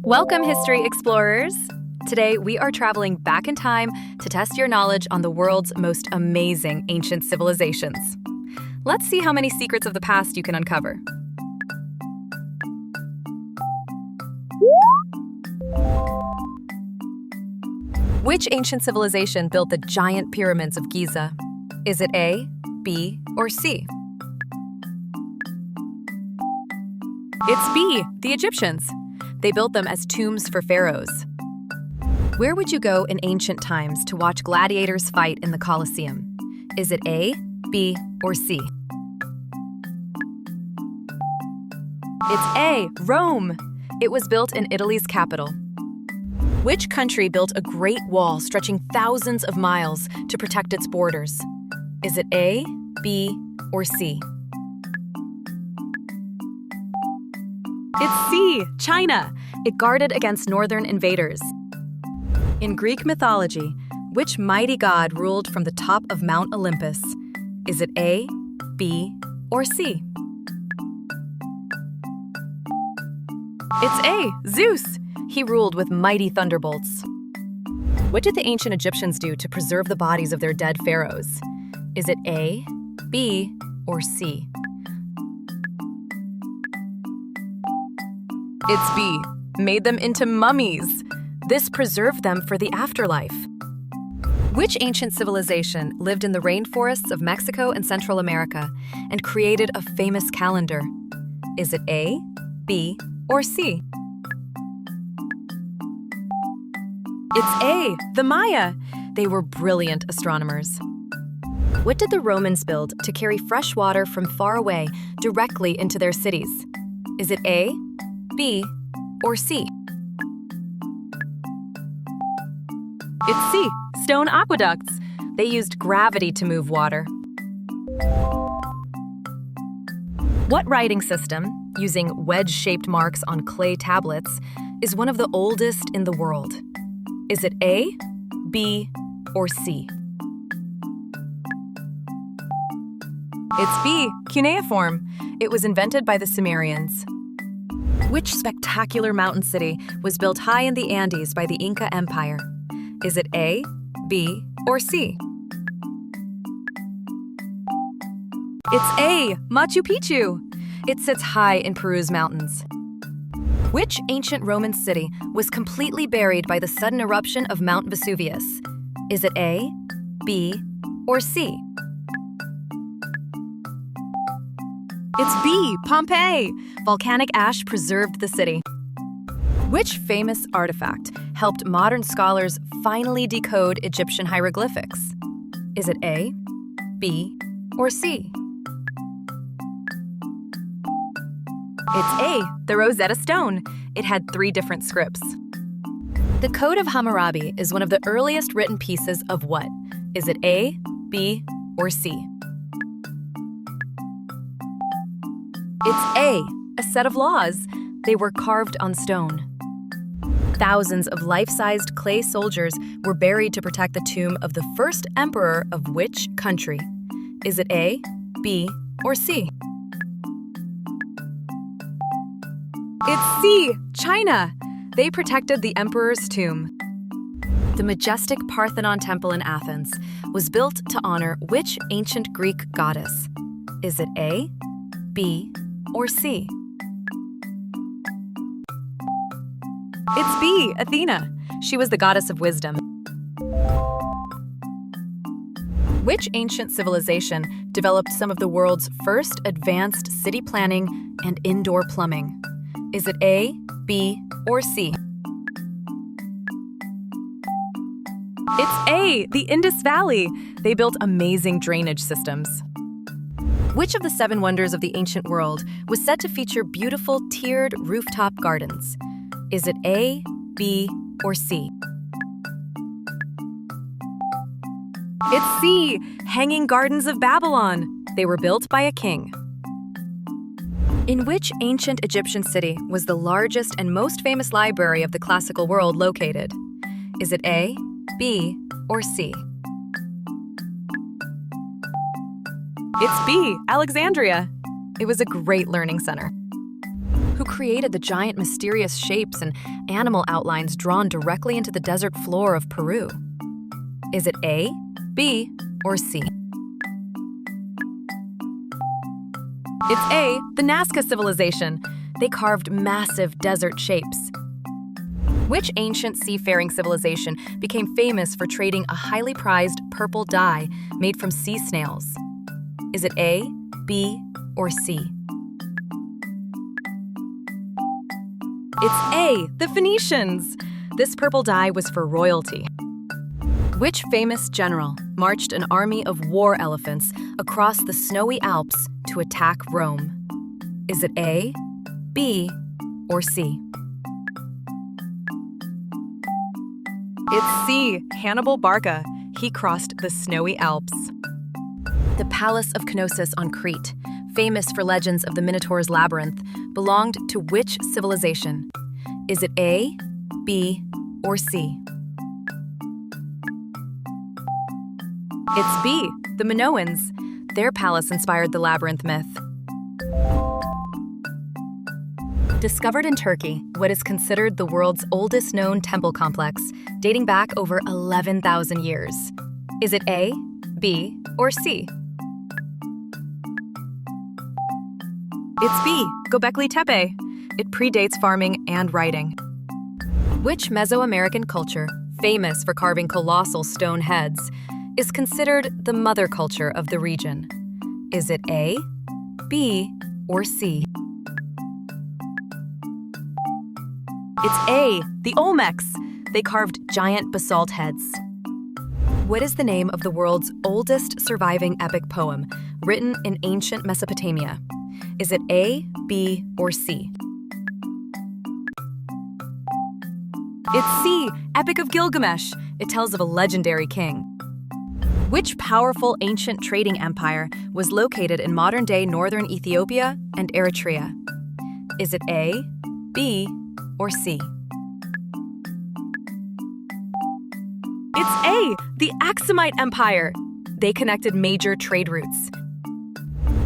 Welcome, history explorers! Today, we are traveling back in time to test your knowledge on the world's most amazing ancient civilizations. Let's see how many secrets of the past you can uncover. Which ancient civilization built the giant pyramids of Giza? Is it A, B, or C? It's B, the Egyptians. They built them as tombs for pharaohs. Where would you go in ancient times to watch gladiators fight in the Colosseum? Is it A, B, or C? It's A, Rome. It was built in Italy's capital. Which country built a great wall stretching thousands of miles to protect its borders? Is it A, B, or C? It's C, China. It guarded against northern invaders. In Greek mythology, which mighty god ruled from the top of Mount Olympus? Is it A, B, or C? It's A, Zeus. He ruled with mighty thunderbolts. What did the ancient Egyptians do to preserve the bodies of their dead pharaohs? Is it A, B, or C? It's B, made them into mummies. This preserved them for the afterlife. Which ancient civilization lived in the rainforests of Mexico and Central America and created a famous calendar? Is it A, B, or C? It's A, the Maya. They were brilliant astronomers. What did the Romans build to carry fresh water from far away directly into their cities? Is it A, B, or C? It's C, stone aqueducts. They used gravity to move water. What writing system, using wedge-shaped marks on clay tablets, is one of the oldest in the world? Is it A, B, or C? It's B, cuneiform. It was invented by the Sumerians. Which spectacular mountain city was built high in the Andes by the Inca Empire? Is it A, B, or C? It's A, Machu Picchu. It sits high in Peru's mountains. Which ancient Roman city was completely buried by the sudden eruption of Mount Vesuvius? Is it A, B, or C? It's B, Pompeii. Volcanic ash preserved the city. Which famous artifact helped modern scholars finally decode Egyptian hieroglyphics? Is it A, B, or C? It's A, the Rosetta Stone. It had 3 different scripts. The Code of Hammurabi is one of the earliest written pieces of what? Is it A, B, or C? It's A, a set of laws. They were carved on stone. Thousands of life-sized clay soldiers were buried to protect the tomb of the first emperor of which country? Is it A, B, or C? It's C, China. They protected the emperor's tomb. The majestic Parthenon Temple in Athens was built to honor which ancient Greek goddess? Is it A, B, or C? It's B, Athena. She was the goddess of wisdom. Which ancient civilization developed some of the world's first advanced city planning and indoor plumbing? Is it A, B, or C? It's A, the Indus Valley. They built amazing drainage systems. Which of the 7 wonders of the ancient world was said to feature beautiful tiered rooftop gardens? Is it A, B, or C? It's C, Hanging Gardens of Babylon. They were built by a king. In which ancient Egyptian city was the largest and most famous library of the classical world located? Is it A, B, or C? It's B, Alexandria. It was a great learning center. Who created the giant mysterious shapes and animal outlines drawn directly into the desert floor of Peru? Is it A, B, or C? It's A, the Nazca civilization. They carved massive desert shapes. Which ancient seafaring civilization became famous for trading a highly prized purple dye made from sea snails? Is it A, B, or C? It's A, the Phoenicians. This purple dye was for royalty. Which famous general marched an army of war elephants across the snowy Alps to attack Rome? Is it A, B, or C? It's C, Hannibal Barca. He crossed the snowy Alps. The Palace of Knossos on Crete, famous for legends of the Minotaur's labyrinth, belonged to which civilization? Is it A, B, or C? It's B, the Minoans. Their palace inspired the labyrinth myth. Discovered in Turkey, what is considered the world's oldest known temple complex, dating back over 11,000 years. Is it A, B, or C? It's B, Göbekli Tepe. It predates farming and writing. Which Mesoamerican culture, famous for carving colossal stone heads, is considered the mother culture of the region? Is it A, B, or C? It's A, the Olmecs. They carved giant basalt heads. What is the name of the world's oldest surviving epic poem, written in ancient Mesopotamia? Is it A, B, or C? It's C, Epic of Gilgamesh. It tells of a legendary king. Which powerful ancient trading empire was located in modern-day northern Ethiopia and Eritrea? Is it A, B, or C? It's A, the Aksumite Empire. They connected major trade routes.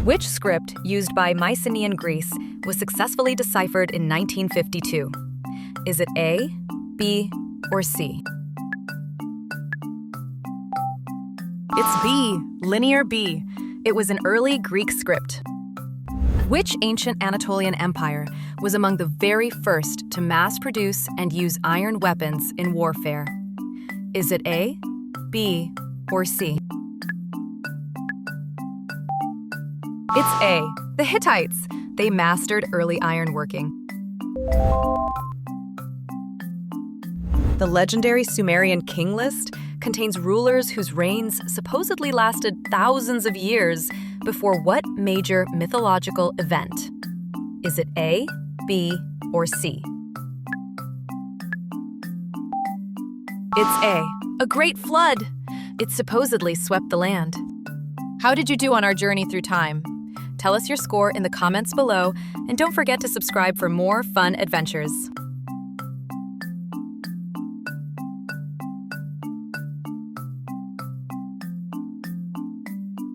Which script used by Mycenaean Greece was successfully deciphered in 1952? Is it A, B, or C? It's B, Linear B. It was an early Greek script. Which ancient Anatolian empire was among the very first to mass produce and use iron weapons in warfare? Is it A, B, or C? It's A, the Hittites. They mastered early ironworking. The legendary Sumerian king list contains rulers whose reigns supposedly lasted thousands of years before what major mythological event? Is it A, B, or C? It's a great flood. It supposedly swept the land. How did you do on our journey through time? Tell us your score in the comments below, and don't forget to subscribe for more fun adventures.